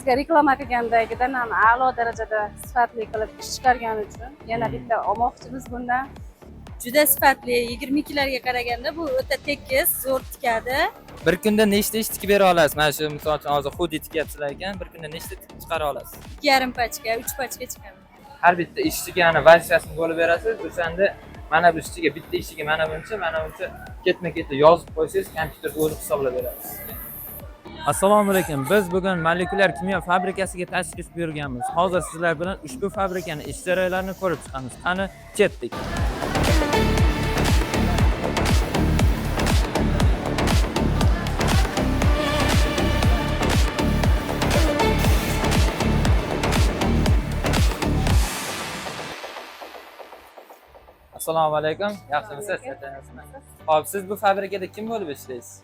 bizga reklama qilgandagidan ham a'lo darajada sifatli qilib ish chiqargani uchun yana bitta olmoqchimiz bundan. Juda sifatli, 22larga qaraganda bu o'ta tekis, zo'r tikadi. Bir kunda nechta ish tikib bera olasiz? Mana shu misol uchun hozir xuddi tikyapsizlar ekan, bir kunda nechta tikib chiqara olasiz? 2,5 pachka, 3 pachka chiqadi. Har bitta ishchiga ana vazifasini bo'lib berasiz. O'shanda mana bu ishchiga bitta ishchiga mana buncha ketma-ketma yozib qo'ysangiz, kompyuterda o'zi hisoblab beradi. Assalomu alaykum. Biz bugun Molekulyar kimyo fabrikasiga tashrif buyurganmiz. Hozir sizlar bilan ushbu fabrikani ish jarayonlarini ko'rib chiqamiz. Qani, ketdik. Assalomu alaykum. Yaxshimisiz? Hop, siz bu fabrikada kim bo'lib ishlaysiz?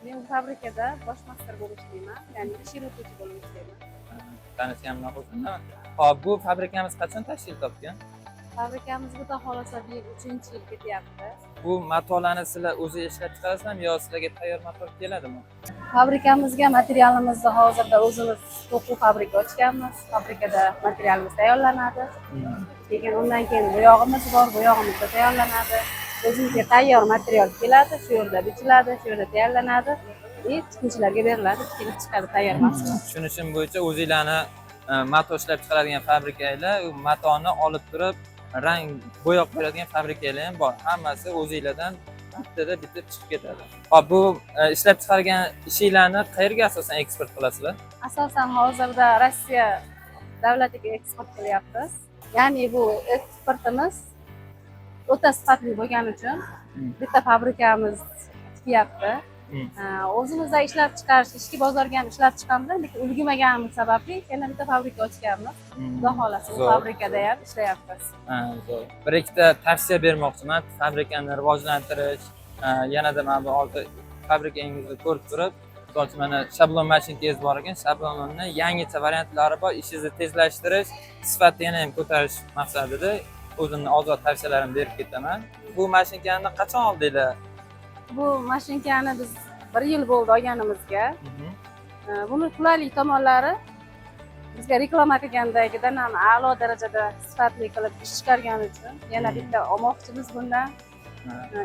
Men bu fabrikada bosh master bo'lib ishlayman, ya'ni ish yurituvchi bo'lib ishlayman. Tanishganimdan xursandman. Hop, bu fabrikamiz qachon tashkil topgan? Fabrikamiz xudo xolasa bu yil 3-yil ketyapti. Bu matolarni sizlar o'zi ishlab chiqarasizlarmi yo sizlarga tayyor mato keladimi? Fabrikamizga materialimizni hozirda o'zimiz to'quv fabrika ochganmiz. Fabrikada materialimiz tayyorlanadi. Keyin undan keyin bo'yog'imiz bor, bo'yog'imizda tayyorlanadi. O'zimizga tayyor material keladi, shu yerda bichiladi, shu yerda tayyorlanadi. Chiqinchilarga beriladi, kelib chiqadi tayyor mahsulot. Tushunishim bo'yicha o'zinglarni mato ishlab chiqaradigan fabrikalar, u matoni olib turib rang bo'yoq beradigan fabrikalar ham bor. Hammasi o'zinglardan bittada bitib chiqib ketadi. Hop, bu ishlab chiqargan ishinglarni qayerga asosan eksport qilasizlar? Asosan hozirda Rossiya davlatiga eksport qilyapmiz. Ya'ni bu eksportimiz o'ta sifatli bo'lgani uchun bitta fabrikamiz tikyapti. O'zimizda ishlab chiqarish, ichki bozorga ham ishlab chiqamiz, lekin ulgurmaganimiz sababli yana bitta fabrika ochganmiz. Xudo xolasa bu fabrikada ham ishlayapmiz. Zo'r. Bir ikkita tavsiya bermoqchiman. Fabrikani rivojlantirish, yanada mana bu hozir fabrikangizni ko'rib turib, misol mana shablon mashinangiz bor ekan, shablonni yangicha variantlari bor, ishingizni tezlashtirish, sifatni yana ham ko'tarish maqsadida o'zimning ozod tavsiyalarimni berib ketaman. Bu mashinkani qachon oldinglar? Bu mashinkani biz 1 yil bo'ldi olganimizga. Buni qulaylik tomonlari bizga reklama qilgandagidan ham a'lo darajada sifatli qilib ish chiqargani uchun yana bitta olmoqchimiz bundan.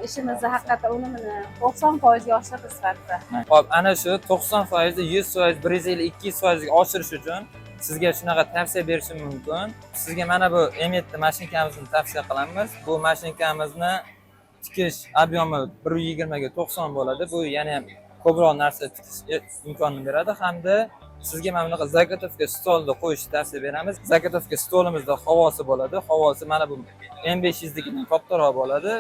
İşimizni haqiqatda unumini 90% ga oshirib sifatda. Hop, ana shu 90%, 100%, 150, 200% ga oshirish uchun sizga shunaqa tavsiya berishim mumkin. Sizga mana bu M7 mashinkamizni tavsiya qilamiz. Bu mashinkamizni tikish obyomi 120 ga 90 bo'ladi. Bu yana ham ko'proq narsa tikish imkonini beradi hamda sizga mana bunaqa zagotovka stolni qo'yishni tavsiya beramiz. Zagotovka stolimizda havosi bo'ladi. Havosi mana bu M500'dagidan kattaroq bo'ladi.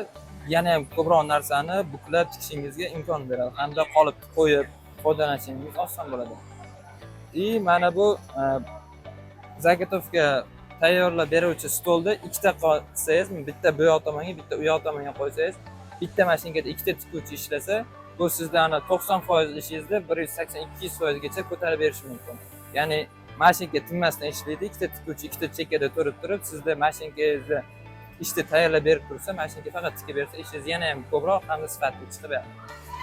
Yana ham ko'proq narsani buklab tikishingizga imkon beradi hamda qolib qo'yib foydalanishingiz oson bo'ladi. Mana bu zagotovka tayyorlab beruvchi stolda ikkita qilsangiz, bitta bu yoq tomonga, bitta u yoq tomonga qo'ysangiz, bitta mashinkada ikkita tikuvchi ishlasa, bu sizlarni 90% ishingizda 180-200% gacha ko'tarib berishi mumkin. Ya'ni mashinka tinmasdan ishlaydi, ikkita tikuvchi ikkita chekkada turib, sizda mashinkangizni ishni tayyorlab berib tursa, mashinka faqat tikib bersa, ishingiz yana ham ko'proq hamda sifatli chiqib beradi.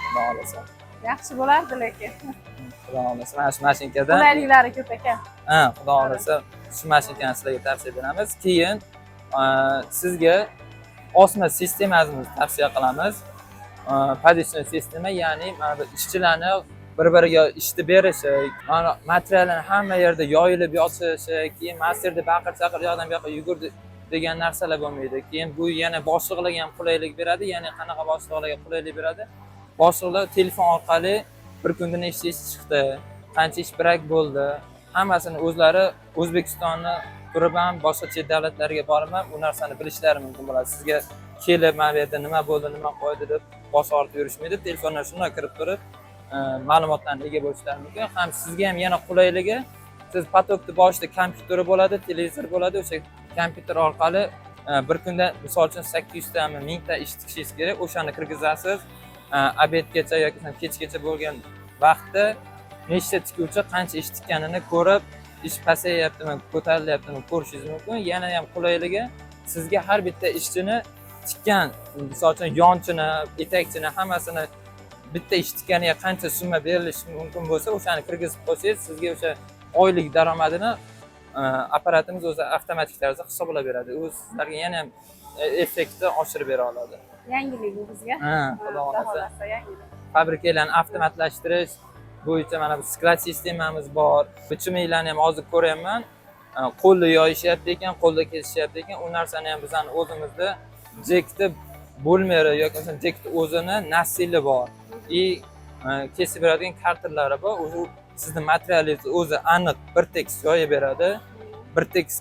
Xudo xolasa. Yaxshi bo'lardi lekin. Xudo xolasa, mana shu mashinkada qulayliklari ko'p ekan. Xudo xolasa, shu mashinkani sizlarga tavsiya beramiz. Keyin sizga osma sistemamizni tavsiya qilamiz. Pozitsion sistema, ya'ni mana bu ishchilarni bir-biriga ishni berishi, mana materiallarni hamma yerda yoyilib yotishi, keyin masterda baqir-chaqir yoqdan bu yoqqa yugurdi degan narsalar bo'lmaydi. Keyin bu yana boshliqlarga ham qulaylik beradi. Ya'ni qanaqa boshliqlarga qulaylik beradi? Boshliqlar telefon orqali bir kunda nechta ish chiqdi, qancha ish brak bo'ldi, hammasini o'zlari O'zbekistonni turib ham boshqa chet davlatlarga borib ham u narsani bilishlari mumkin bo'ladi. Sizga kelib mana bu yerda nima bo'ldi, nima qo'ydi deb bosh og'ritib yurishmaydi. Telefondan shunday kirib turib, ma'lumotlarni ega bo'lishlari mumkin. Ham sizga ham yana qulayligi, siz potokni boshida kompyuteri bo'ladi, televizor bo'ladi, o'sha kompyuter orqali bir kunda misol uchun 800 tami 1000 ta ish tikishingiz kerak, o'shani kirgizasiz. Obedgacha yoki kechgacha bo'lgan vaqtda nechta tikuvchi qancha ish tikkanini ko'rib, ish pasayyaptimi, ko'tarilyaptimi ko'rishingiz mumkin. Yana ham qulayligi, sizga har bitta ishchini tikkan, misol uchun yonchini, etakchini hammasini bitta ish tikkaniga qancha summa berilishi mumkin bo'lsa, o'shani kirgizib qo'ysangiz, sizga o'sha oylik daromadini apparatimiz o'zi avtomatik tarzda hisoblab beradi. U sizlarga yana ham effektni oshirib bera oladi. Yangilik bu bizga. Ha, Xudo xudo xohlasa. xohlasa yangilik. Fabrikalarni avtomatlashtirish bo'yicha mana bu sklad sistemamiz bor. Bichiminglarni ham hozir ko'ryapman. Qo'lda yoyishyapti ekan, qo'lda kesishyapti ekan. U narsani ham bizani o'zimizda jekti bo'lmaydi yoki bo'lmasa jekti o'zini nassili bor. Kesib beradigan kartonlari bor. O'zi sizning materialingiz o'zi aniq bir tekis yoyib beradi. Bir tekis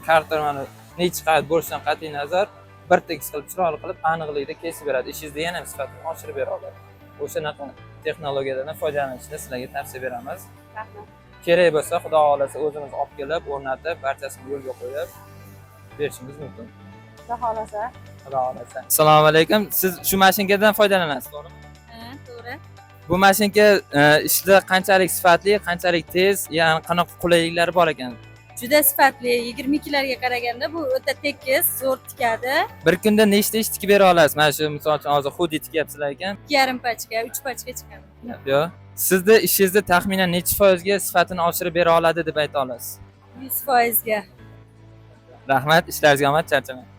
kartonani necha qavat bo'lishidan qat'iy nazar bir tekis qilib chiroyli qilib aniqlikda kesib beradi. Ishingizni yana ham sifatini oshirib bera oladi. O'shanaqa texnologiyalardan foydalanishni sizlarga tavsiya beramiz. Rahmat. Kerak bo'lsa, xudo xolasa o'zimiz olib kelib, o'rnatib, barchasini yo'lga qo'yib berishimiz mumkin. Xudo xohlasa. Xudo xolasa. Assalomu alaykum. Siz shu mashinkadan foydalanasiz, to'g'rimi? Ha, to'g'ri. Bu mashinka ishda qanchalik sifatli, qanchalik tez, ya'ni qanaqa qulayliklari bor ekan? Juda sifatli, 22larga qaraganda bu o'ta tekis, zo'r tikadi. Bir kunda nechta ish tikib bera olasiz? Mana shu misol uchun hozir xuddi tikyapsizlar ekan. 2,5 pachka, 3 pachka chiqadi. Yo'q. Sizni ishingizda taxminan necha foizga sifatini oshirib bera oladi deb ayta olasiz? 100% ga. Rahmat, ishlaringizga omad, charchamang.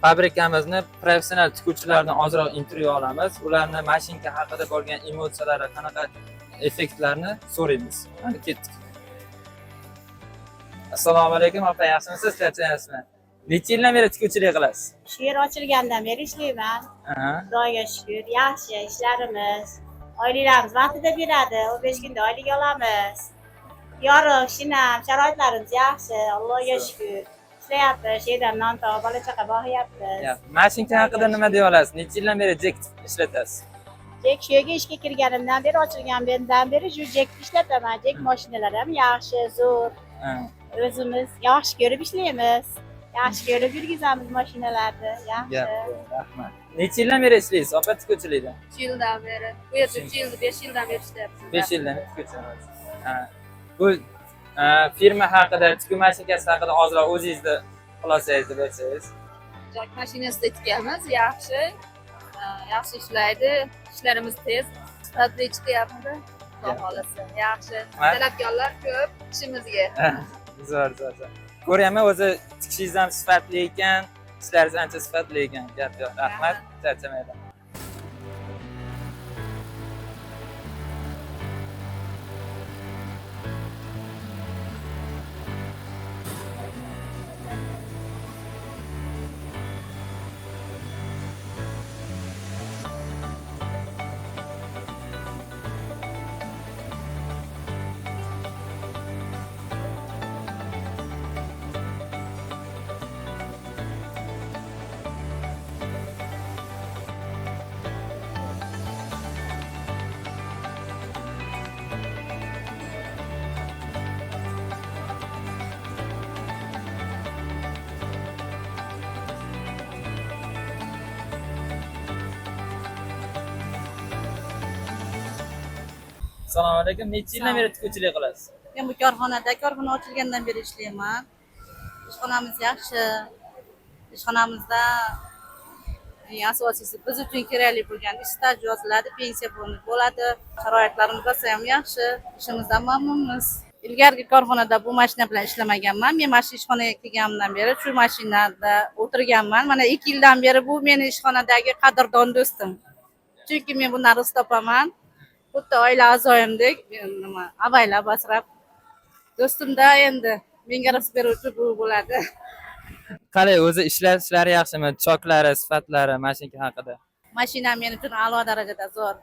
Fabrikamizni professional tikuvchilardan ozroq intervyu olamiz. Ularni mashinka haqida bo'lgan emotsiyalari, qanaqa effektlarni so'raymiz. Mana ketdik. Assalomu alaykum, opa, yaxshimisiz? Charchayapsizmi? Necha yildan beri tikuvchilik qilasiz? Shu yer ochilgandan beri ishlayman. Xudoga shukr, yaxshi ishlarimiz. Oyliklarimiz vaqtida beradi, 15 kunda oylik olamiz. Yorug', shinam, sharoitlarimiz yaxshi, Allohga shukr. Ishlayapti, shu yerdan non topib, bola chaqa boqyapmiz. Mashinka haqida nima deya olasiz? Necha yildan beri jek ishlatasiz? Jek shu yerga ishga kirganimdan beri, ochilgandan beri shu jekni ishlataman. Jek mashinalar ham yaxshi, zo'r. O'zimiz yaxshi ko'rib ishlaymiz. Yaxshi ko'rib yurgizamiz mashinalarni. Yaxshi. Rahmat. Necha yildan beri ishlaysiz, opa, tikuvchilikda? 3 yildan beri. Bu yerda 3 yilda, 5 yildan beri ishlayapsiz. 5 yildan tikuvchisiz. Bu firma haqida, tikuv mashinkasi haqida ozroq o'zingizni xulosangizni bersangiz. Jak mashinasida tikamiz, yaxshi. Yaxshi ishlaydi. Ishlarimiz tez, sifatli chiqyapti. Xudo xolasa, yaxshi. Talabgorlar ko'p ishimizga. Zo'r. Ko'ryapman, o'zi tikishingiz ham sifatli ekan, ishlaringiz ancha sifatli ekan. Gap yo'q. Rahmat, charchamayman. Assalomu alaykum. Necha yildan beri tikuvchilik qilasiz? Men bu korxona ochilgandan beri ishlayman. Ishxonamiz yaxshi. Ishxonamizda asosiysi biz uchun kerakli bo'lgan ish staj yoziladi, pensiya bo'ladi. Sharoitlarimiz ham yaxshi. Ishimizdan mamnunmiz. Ilgarigi korxonada bu mashina bilan ishlamaganman. Men mana shu ishxonaga kelganimdan beri shu mashinada o'tirganman. Mana 2 yildan beri bu meni ishxonadagi qadrdon do'stim. Chunki men bundan rizq topaman. Xuddi oila a'zoyimdek, nima, avaylab asrab do'stimda endi menga rizq beruvchi bu bo'ladi. Qalay, o'zi ishlashlari yaxshimi? Choklari, sifatlari mashinka haqida? Mashina men uchun a'lo darajada zo'r.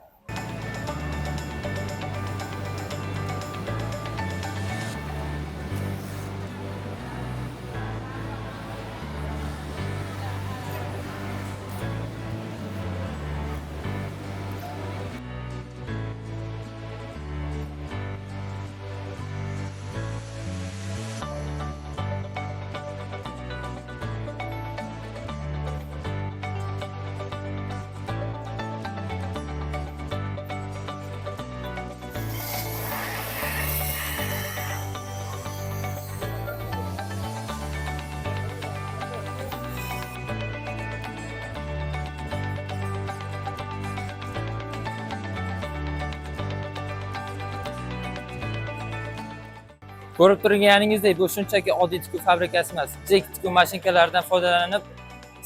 Ko'rib turganingizdek, bu shunchaki oddiy tikuv fabrikasi emas. Jek tikuv mashinkalaridan foydalanib,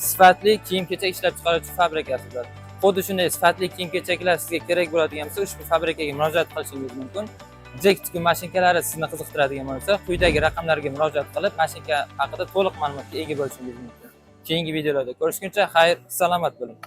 sifatli kiyim-kechak ishlab chiqaruvchi fabrikasidir. Xuddi shunday sifatli kiyim-kechaklar sizga kerak bo'ladigan bo'lsa, ushbu fabrikaga murojaat qilishingiz mumkin. Jek tikuv mashinkalari sizni qiziqtiradigan bo'lsa, quyidagi raqamlarga murojaat qilib, mashinka haqida to'liq ma'lumotga ega bo'lishingiz mumkin. Keyingi videolarda ko'rishguncha xayr, salomat bo'ling.